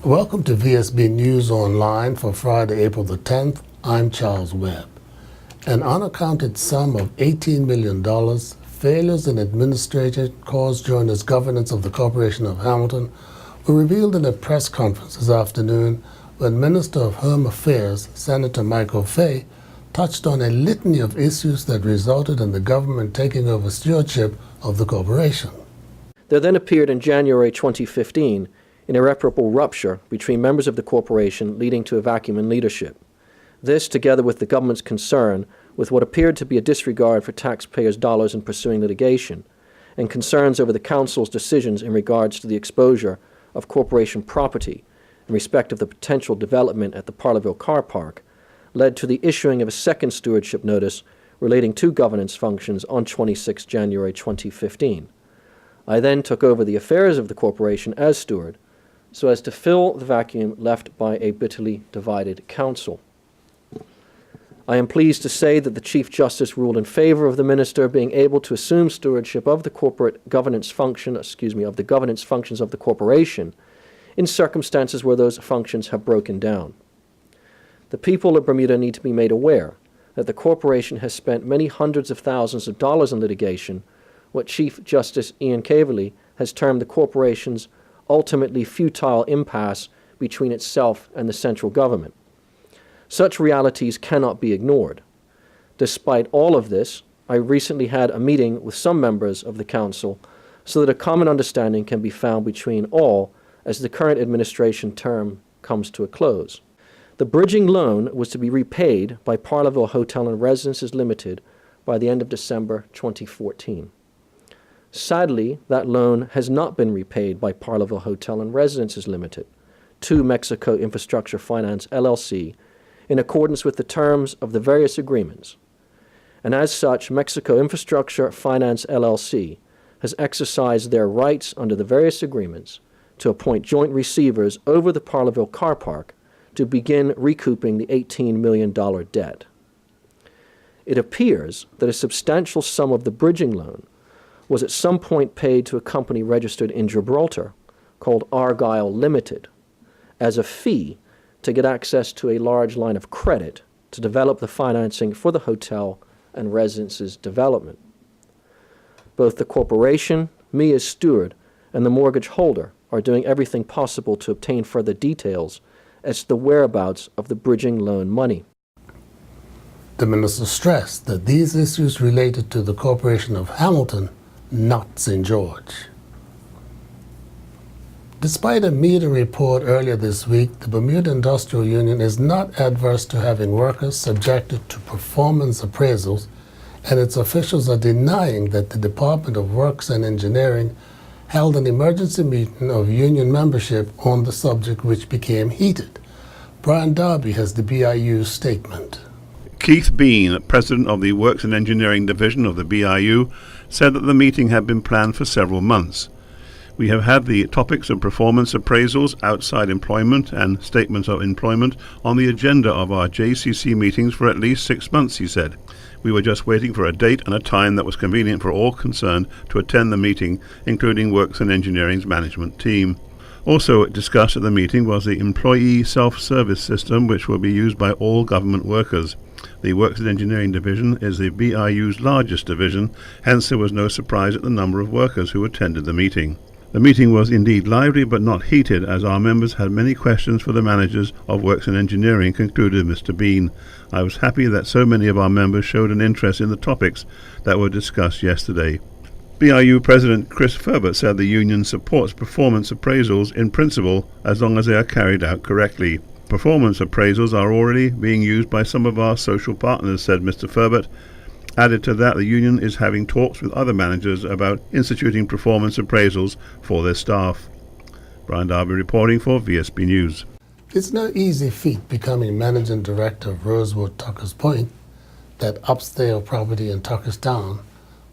Welcome to Vsb News Online for Friday, April the 10th. I'm Charles Webb. An unaccounted sum of $18 million, failures in administration caused during his governance of the Corporation of Hamilton, were revealed in a press conference this afternoon when Minister of Home Affairs, Senator Michael Fay, touched on a litany of issues that resulted in the government taking over stewardship of the corporation. There then appeared in January 2015 an irreparable rupture between members of the corporation, leading to a vacuum in leadership. This, together with the government's concern with what appeared to be a disregard for taxpayers' dollars in pursuing litigation, and concerns over the council's decisions in regards to the exposure of corporation property in respect of the potential development at the Parleville Car Park, led to the issuing of a second stewardship notice relating to governance functions on 26 January 2015. I then took over the affairs of the corporation as steward, so as to fill the vacuum left by a bitterly divided council. I am pleased to say that the Chief Justice ruled in favor of the minister being able to assume stewardship of the governance functions of the corporation in circumstances where those functions have broken down. The people of Bermuda need to be made aware that the corporation has spent many hundreds of thousands of dollars in litigation, what Chief Justice Ian Caverly has termed the corporation's ultimately futile impasse between itself and the central government. Such realities cannot be ignored. Despite all of this, I recently had a meeting with some members of the council so that a common understanding can be found between all as the current administration term comes to a close. The bridging loan was to be repaid by Parleville Hotel and Residences Limited by the end of December 2014. Sadly, that loan has not been repaid by Parleville Hotel and Residences Limited to Mexico Infrastructure Finance, LLC, in accordance with the terms of the various agreements. And as such, Mexico Infrastructure Finance, LLC has exercised their rights under the various agreements to appoint joint receivers over the Parleville Car Park to begin recouping the $18 million debt. It appears that a substantial sum of the bridging loan was at some point paid to a company registered in Gibraltar called Argyle Limited as a fee to get access to a large line of credit to develop the financing for the hotel and residences development. Both the corporation, me as steward, and the mortgage holder are doing everything possible to obtain further details as to the whereabouts of the bridging loan money. The minister stressed that these issues related to the Corporation of Hamilton, not St. George. Despite a media report earlier this week, the Bermuda Industrial Union is not adverse to having workers subjected to performance appraisals, and its officials are denying that the Department of Works and Engineering held an emergency meeting of union membership on the subject, which became heated. Brian Darby has the BIU's statement. Keith Bean, president of the Works and Engineering Division of the BIU, said that the meeting had been planned for several months. We have had the topics of performance appraisals, outside employment, and statements of employment on the agenda of our JCC meetings for at least 6 months, he said. We were just waiting for a date and a time that was convenient for all concerned to attend the meeting, including Works and Engineering's management team. Also discussed at the meeting was the employee self-service system, which will be used by all government workers. The Works and Engineering Division is the BIU's largest division, hence there was no surprise at the number of workers who attended the meeting. The meeting was indeed lively but not heated, as our members had many questions for the managers of Works and Engineering, concluded Mr. Bean. I was happy that so many of our members showed an interest in the topics that were discussed yesterday. BIU President Chris Ferbert said the union supports performance appraisals in principle as long as they are carried out correctly. Performance appraisals are already being used by some of our social partners, said Mr. Ferbert. Added to that, the union is having talks with other managers about instituting performance appraisals for their staff. Brian Darby reporting for Vsb News. It's no easy feat becoming managing director of Rosewood Tuckers Point, that upscale property in Tuckers Town,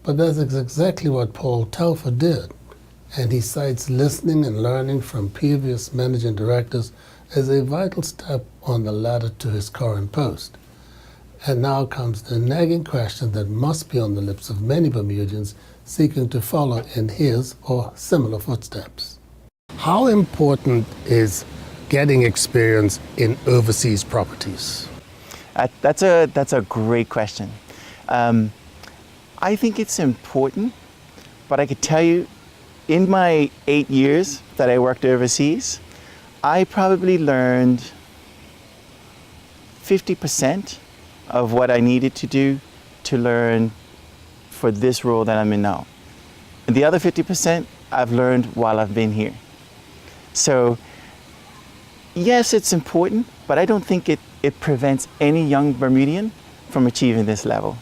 but that is exactly what Paul Telfer did, and he cites listening and learning from previous managing directors as a vital step on the ladder to his current post. And now comes the nagging question that must be on the lips of many Bermudians seeking to follow in his or similar footsteps. How important is getting experience in overseas properties? That's a great question. I think it's important, but I could tell you, in my 8 years that I worked overseas, I probably learned 50% of what I needed to do to learn for this role that I'm in now. And the other 50% I've learned while I've been here. So yes, it's important, but I don't think it prevents any young Bermudian from achieving this level.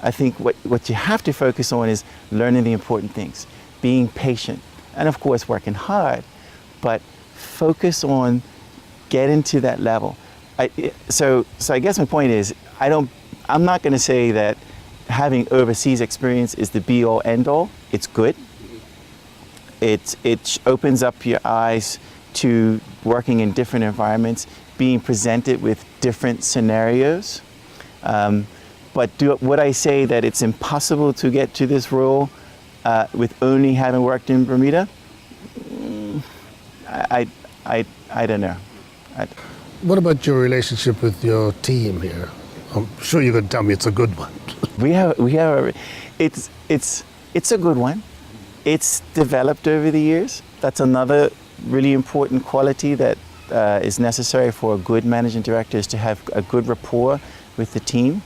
I think what you have to focus on is learning the important things, being patient, and of course working hard, but focus on getting to that level. So I guess my point is, I'm not going to say that having overseas experience is the be-all, end-all. It's good. It opens up your eyes to working in different environments, being presented with different scenarios. But would I say that it's impossible to get to this role with only having worked in Bermuda? I don't know. What about your relationship with your team here? I'm sure you're going to tell me it's a good one. It's a good one. It's developed over the years. That's another really important quality that is necessary for a good managing director, is to have a good rapport with the team,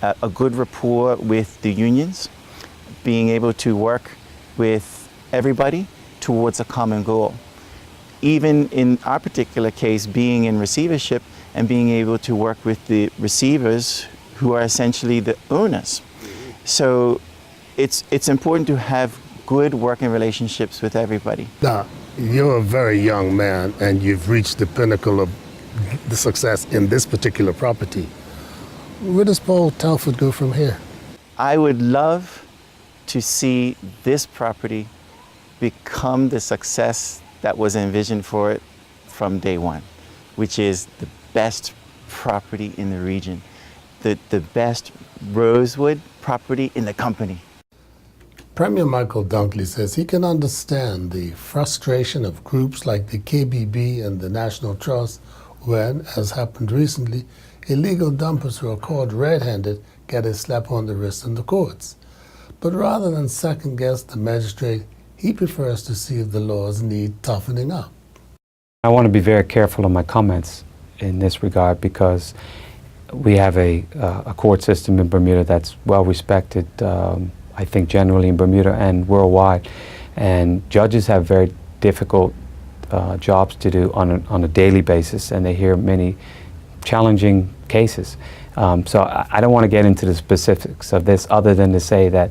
a good rapport with the unions, being able to work with everybody towards a common goal. Even in our particular case, being in receivership and being able to work with the receivers who are essentially the owners. So it's important to have good working relationships with everybody. Now, you're a very young man and you've reached the pinnacle of the success in this particular property. Where does Paul Telford go from here? I would love to see this property become the success that was envisioned for it from day one, which is the best property in the region, the best rosewood property in the company. Premier Michael Dunkley says he can understand the frustration of groups like the KBB and the National Trust when, as happened recently, illegal dumpers who are caught red-handed get a slap on the wrist in the courts. But rather than second-guess the magistrate, he prefers to see if the laws need toughening up. I want to be very careful of my comments in this regard, because we have a court system in Bermuda that's well respected, I think generally in Bermuda and worldwide, and judges have very difficult jobs to do on a daily basis, and they hear many challenging cases. So I don't want to get into the specifics of this, other than to say that,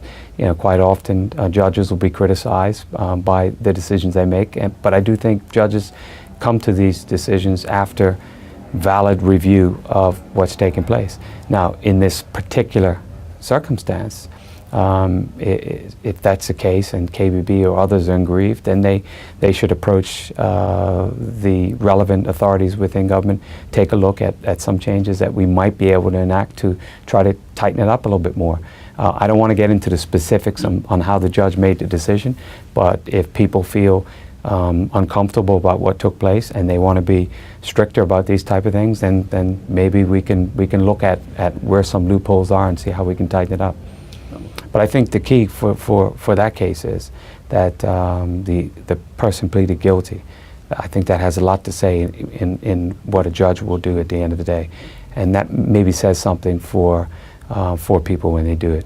quite often judges will be criticized by the decisions they make. But I do think judges come to these decisions after valid review of what's taking place. Now, in this particular circumstance, if that's the case and KBB or others are aggrieved, then they should approach the relevant authorities within government, take a look at some changes that we might be able to enact to try to tighten it up a little bit more. I don't want to get into the specifics on how the judge made the decision, but if people feel uncomfortable about what took place and they want to be stricter about these type of things, then maybe we can look at where some loopholes are and see how we can tighten it up. But I think the key for that case is that the person pleaded guilty. I think that has a lot to say in what a judge will do at the end of the day, and that maybe says something for people when they do it.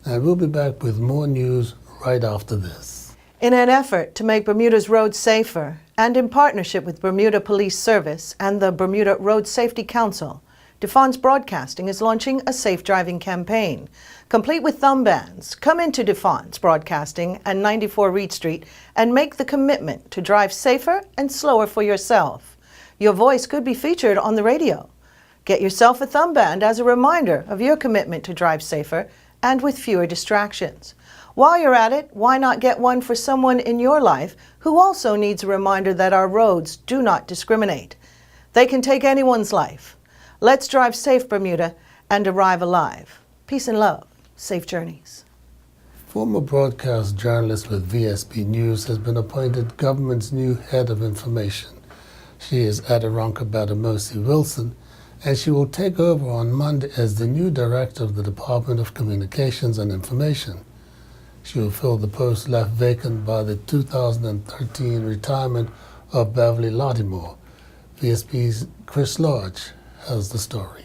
And we'll be back with more news right after this. In an effort to make Bermuda's roads safer, and in partnership with Bermuda Police Service and the Bermuda Road Safety Council, Defense Broadcasting is launching a safe driving campaign. Complete with thumb bands, come into Defense Broadcasting and 94 Reed Street and make the commitment to drive safer and slower for yourself. Your voice could be featured on the radio. Get yourself a thumb band as a reminder of your commitment to drive safer and with fewer distractions. While you're at it, why not get one for someone in your life who also needs a reminder that our roads do not discriminate. They can take anyone's life. Let's drive safe, Bermuda, and arrive alive. Peace and love. Safe journeys. Former broadcast journalist with Vsb News has been appointed government's new head of information. She is Aderonka Badamosi Wilson, and she will take over on Monday as the new director of the Department of Communications and Information. She will fill the post left vacant by the 2013 retirement of Beverly Lottimore. VSB's Chris Lodge has the story.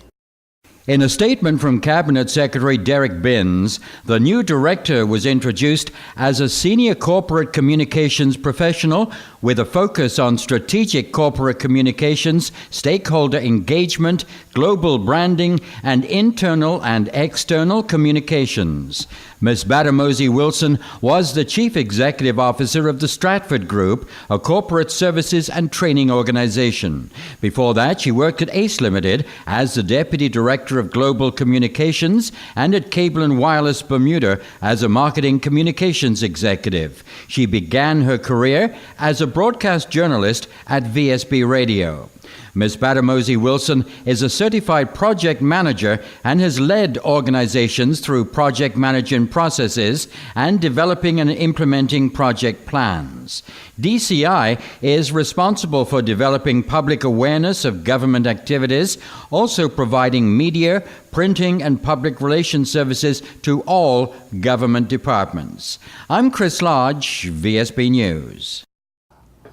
In a statement from Cabinet Secretary Derek Binns, the new director was introduced as a senior corporate communications professional with a focus on strategic corporate communications, stakeholder engagement, global branding, and internal and external communications. Ms. Badamosi Wilson was the Chief Executive Officer of the Stratford Group, a corporate services and training organization. Before that, she worked at ACE Limited as the Deputy Director of Global Communications and at Cable and Wireless Bermuda as a Marketing Communications Executive. She began her career as a broadcast journalist at VSB Radio. Ms. Badamosi Wilson is a certified project manager and has led organizations through project management processes and developing and implementing project plans. DCI is responsible for developing public awareness of government activities, also providing media, printing, and public relations services to all government departments. I'm Chris Lodge, VSB News.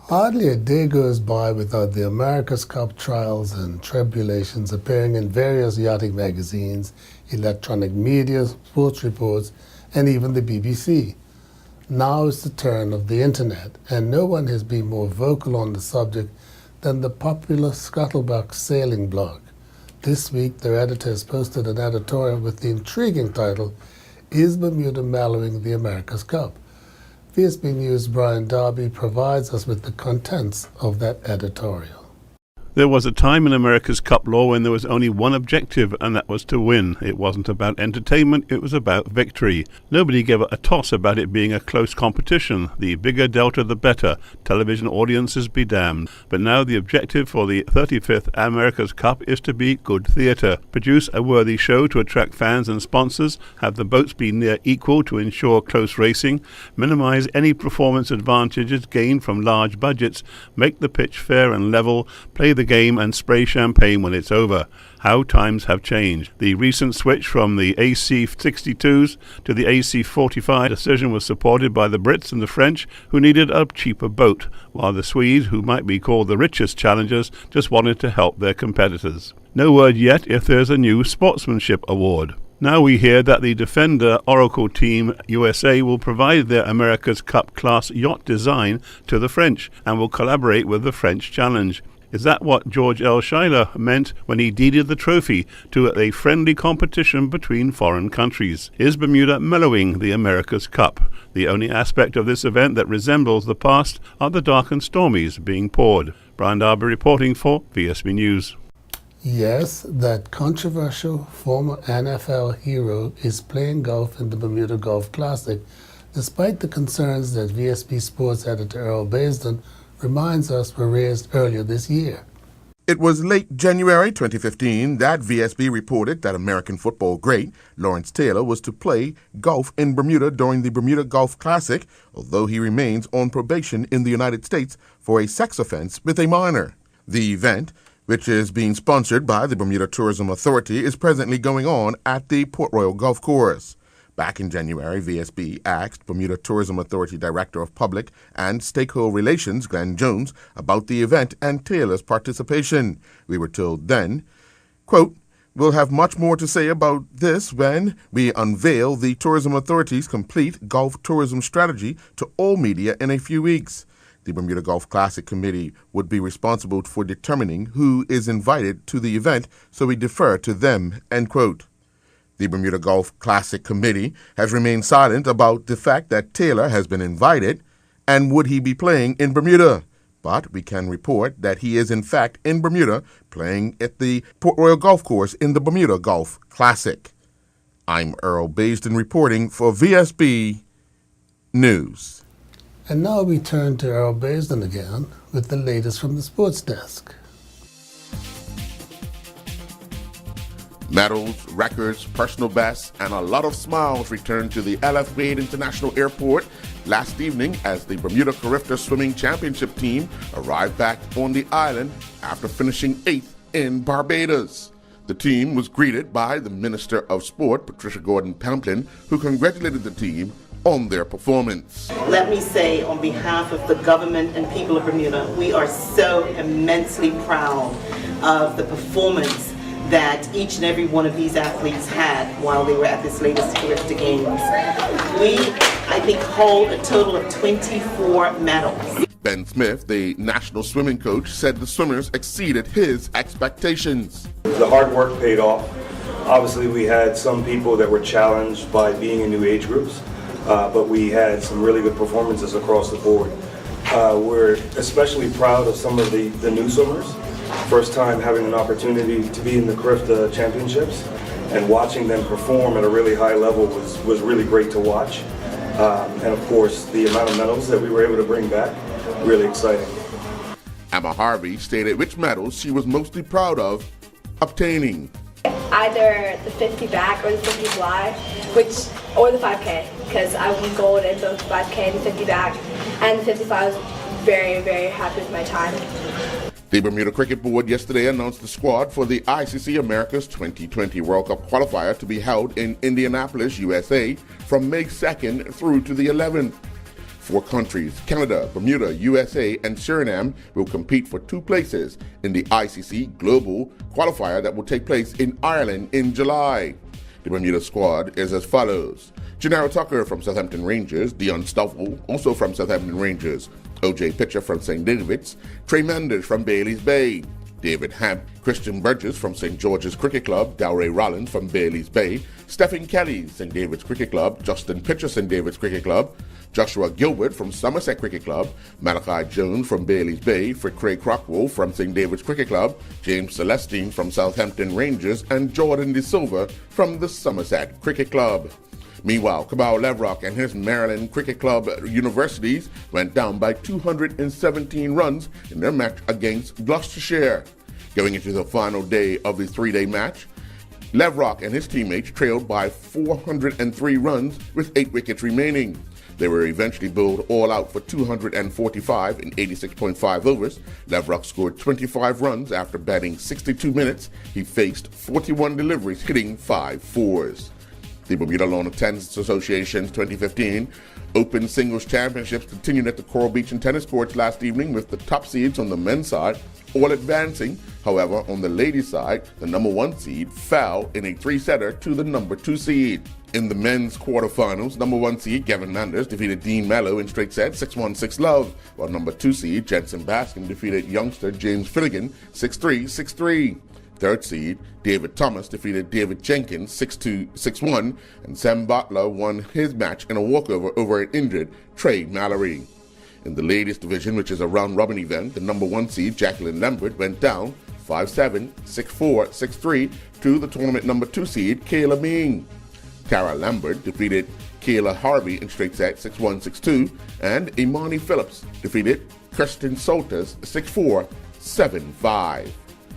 Hardly a day goes by without the America's Cup trials and tribulations appearing in various yachting magazines, electronic media, sports reports, and even the BBC. Now is the turn of the internet, and no one has been more vocal on the subject than the popular Scuttlebutt sailing blog. This week, their editor has posted an editorial with the intriguing title, "Is Bermuda Mellowing the America's Cup?" Vsb News' Brian Darby provides us with the contents of that editorial. There was a time in America's Cup law when there was only one objective, and that was to win. It wasn't about entertainment, it was about victory. Nobody gave a toss about it being a close competition. The bigger delta, the better. Television audiences be damned. But now the objective for the 35th America's Cup is to be good theatre. Produce a worthy show to attract fans and sponsors, have the boats be near equal to ensure close racing, minimize any performance advantages gained from large budgets, make the pitch fair and level, play the game and spray champagne when it's over. How times have changed. The recent switch from the AC-62s to the AC-45 decision was supported by the Brits and the French, who needed a cheaper boat, while the Swedes, who might be called the richest challengers, just wanted to help their competitors. No word yet if there's a new sportsmanship award. Now we hear that the Defender Oracle Team USA will provide their America's Cup class yacht design to the French and will collaborate with the French Challenge. Is that what George L. Schuyler meant when he deeded the trophy to a friendly competition between foreign countries? Is Bermuda mellowing the America's Cup? The only aspect of this event that resembles the past are the dark and stormies being poured. Brian Darby reporting for VSB News. Yes, that controversial former NFL hero is playing golf in the Bermuda Golf Classic, despite the concerns that VSB Sports editor Earl Baisden reminds us were raised earlier this year. It was late January 2015 that VSB reported that American football great Lawrence Taylor was to play golf in Bermuda during the Bermuda Golf Classic, although he remains on probation in the United States for a sex offense with a minor. The event, which is being sponsored by the Bermuda Tourism Authority, is presently going on at the Port Royal Golf Course. Back in January, VSB asked Bermuda Tourism Authority Director of Public and Stakeholder Relations, Glenn Jones, about the event and Taylor's participation. We were told then, quote, "We'll have much more to say about this when we unveil the Tourism Authority's complete golf tourism strategy to all media in a few weeks. The Bermuda Golf Classic Committee would be responsible for determining who is invited to the event, so we defer to them," end quote. The Bermuda Golf Classic Committee has remained silent about the fact that Taylor has been invited and would he be playing in Bermuda. But we can report that he is in fact in Bermuda playing at the Port Royal Golf Course in the Bermuda Golf Classic. I'm Earl Baisden reporting for VSB News. And now we turn to Earl Baisden again with the latest from the sports desk. Medals, records, personal bests, and a lot of smiles returned to the LF Wade International Airport last evening as the Bermuda Carifta Swimming Championship team arrived back on the island after finishing 8th in Barbados. The team was greeted by the Minister of Sport, Patricia Gordon-Pamplin, who congratulated the team on their performance. Let me say on behalf of the government and people of Bermuda, we are so immensely proud of the performance that each and every one of these athletes had while they were at this latest Carifta Games. We, I think, hold a total of 24 medals. Ben Smith, the national swimming coach, said the swimmers exceeded his expectations. The hard work paid off. Obviously, we had some people that were challenged by being in new age groups, but we had some really good performances across the board. We're especially proud of some of the new swimmers. First time having an opportunity to be in the Carifta Championships and watching them perform at a really high level was really great to watch. And of course, the amount of medals that we were able to bring back, really exciting. Emma Harvey stated which medals she was mostly proud of obtaining. Either the 50 back or the 50 fly, or the 5K, because I won gold in both 5K and the 50 back, and the 55 I was very, very happy with my time. The Bermuda Cricket Board yesterday announced the squad for the ICC Americas 2020 World Cup qualifier to be held in Indianapolis, USA from May 2nd through to the 11th. 4 countries, Canada, Bermuda, USA, and Suriname, will compete for 2 places in the ICC Global Qualifier that will take place in Ireland in July. The Bermuda squad is as follows: Gennaro Tucker from Southampton Rangers, Dion Stoffel, also from Southampton Rangers, O.J. Pitcher from St. David's, Trey Manders from Bailey's Bay, David Hamp, Christian Burgess from St. George's Cricket Club, Dalray Rollins from Bailey's Bay, Stephen Kelly, St. David's Cricket Club, Justin Pitcher, St. David's Cricket Club, Joshua Gilbert from Somerset Cricket Club, Malachi Jones from Bailey's Bay, Craig Crockwell from St. David's Cricket Club, James Celestine from Southampton Rangers, and Jordan De Silva from the Somerset Cricket Club. Meanwhile, Cabal Levrock and his Maryland Cricket Club Universities went down by 217 runs in their match against Gloucestershire. Going into the final day of the 3-day match, Levrock and his teammates trailed by 403 runs with 8 wickets remaining. They were eventually bowled all out for 245 in 86.5 overs. Levrock scored 25 runs after batting 62 minutes. He faced 41 deliveries, hitting 5 fours. The Bermuda Lawn Tennis Association's 2015 Open Singles Championships continued at the Coral Beach and tennis courts last evening with the top seeds on the men's side all advancing. However, on the ladies' side, the number 1 seed fell in a 3-setter to the number 2 seed. In the men's quarterfinals, number 1 seed Gavin Manders defeated Dean Mello in straight sets 6-1, 6-love, while number 2 seed Jensen Bascom defeated youngster James Finnegan 6-3, 6-3. 3rd seed David Thomas defeated David Jenkins 6-2, 6-1, and Sam Butler won his match in a walkover over an injured Trey Mallory. In the ladies division, which is a round-robin event, the number 1 seed Jacqueline Lambert went down 5-7, 6-4, 6-3 to the tournament number 2 seed Kayla Ming. Tara Lambert defeated Kayla Harvey in straight set 6-1, 6-2, and Imani Phillips defeated Kirsten Solters 6-4, 7-5.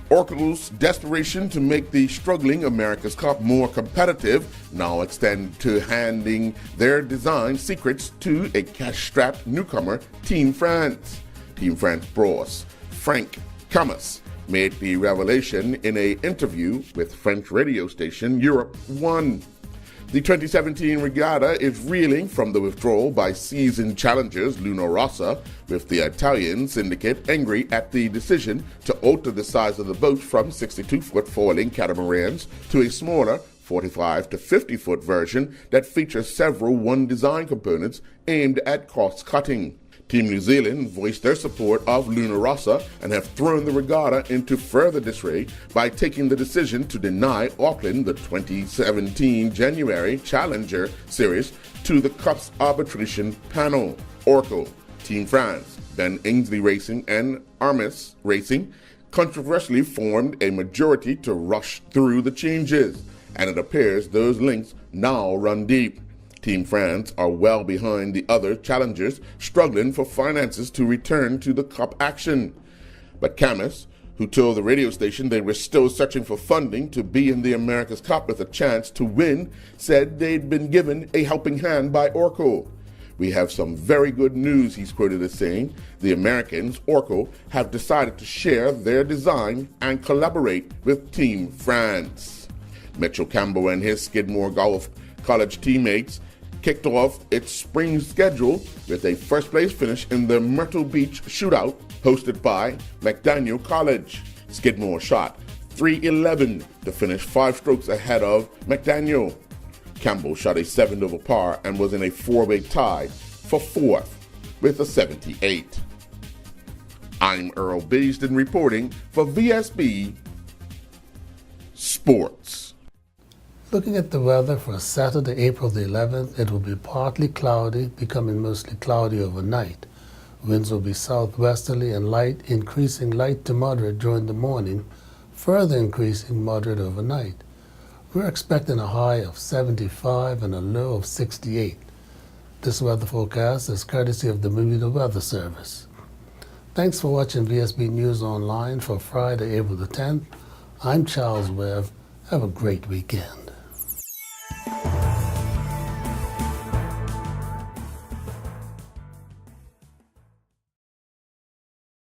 Oracle's desperation to make the struggling America's Cup more competitive now extend to handing their design secrets to a cash-strapped newcomer, Team France. Team France boss Frank Camus made the revelation in an interview with French radio station Europe 1. The 2017 regatta is reeling from the withdrawal by seasoned challengers Luna Rossa, with the Italian syndicate angry at the decision to alter the size of the boat from 62-foot foiling catamarans to a smaller 45 to 50-foot version that features several one design components aimed at cost-cutting. Team New Zealand voiced their support of Luna Rossa and have thrown the regatta into further disarray by taking the decision to deny Auckland the 2017 January Challenger Series to the Cup's arbitration panel. Oracle, Team France, Ben Ainsley Racing, and Armis Racing controversially formed a majority to rush through the changes, and it appears those links now run deep. Team France are well behind the other challengers, struggling for finances to return to the Cup action. But Camus, who told the radio station they were still searching for funding to be in the America's Cup with a chance to win, said they'd been given a helping hand by Orco. "We have some very good news," he's quoted as saying. "The Americans, Orco, have decided to share their design and collaborate with Team France." Mitchell Campbell and his Skidmore Golf College teammates kicked off its spring schedule with a first-place finish in the Myrtle Beach Shootout hosted by McDaniel College. Skidmore shot .311 to finish 5 strokes ahead of McDaniel. Campbell shot a 7 over par and was in a 4-way tie for 4th with a 78. I'm Earl Beeston reporting for VSB Sports. Looking at the weather for Saturday, April the 11th, it will be partly cloudy, becoming mostly cloudy overnight. Winds will be southwesterly and light, increasing light to moderate during the morning, further increasing moderate overnight. We're expecting a high of 75 and a low of 68. This weather forecast is courtesy of the Bermuda Weather Service. Thanks for watching VSB News Online for Friday, April the 10th. I'm Charles Webb. Have a great weekend.